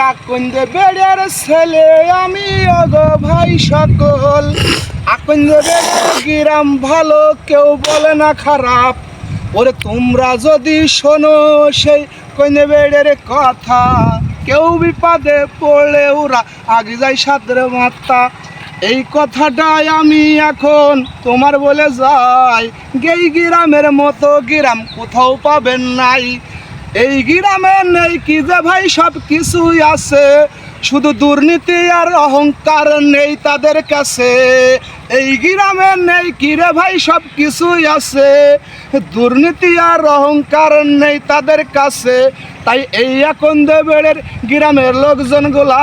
আকন্দ বেড়ের ছেলে আমি ওগো ভাই সকল। আকন্দ বেড়ের গ্রাম ভালো, কেউ বলে না খারাপ। ওরে তোমরা যদি শোনো সেই কন্দ বেড়ের কথা, কেউ বিপদে পড়লে ওরা আগে যায় সাদের মাথা। এই কথাটাই আমি এখন তোমার বলে যাই, এই গ্রামের মতো গ্রাম কোথাও পাবেন নাই। এই গ্রামে নেই কি যে ভাই সব কিছুই আছে, শুধু দুর্নীতি আর অহংকার নেই তাদের কাছে। এই গ্রামে নেই কি রে ভাই সব কিছুই আছে, দুর্নীতি আর অহংকার নেই তাদের কাছে। তাই এই আকন্দ বেড়ের গ্রামের লোকজনগুলা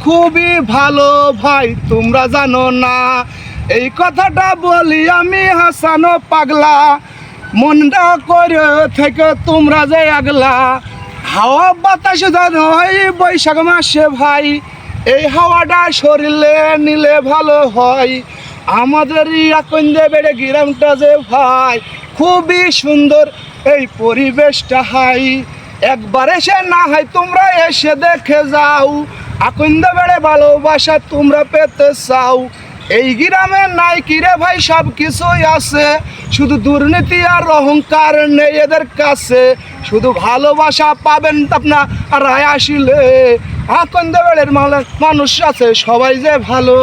খুবই ভালো ভাই, তোমরা জানো না। এই কথাটা বলি আমি হাসানো পাগলা, মনটা করে থেকে তোমরা যে আগলা। হাওয়া বাতাসে হয় বৈশাখ মাসে ভাই, এই হাওয়াটা শরীরে নিলে ভালো হয়। আমাদের আকন্দ বেড়ে গ্রামটা যে ভাই খুবই সুন্দর, এই পরিবেশটা হাই। একবার এসে না হয় তোমরা এসে দেখে যাও, আকন্দ বেড়ে ভালোবাসা তোমরা পেতে চাও। এই গ্রামে নাই কিরে ভাই সব কিছুই আছে, শুধু দুর্নীতি আর অহংকার নেই এদের কাছে। শুধু ভালোবাসা পাবেন আপনার আর আসিলে আকন্দ বেড়ের মানুষ আছে সবাই যে ভালো।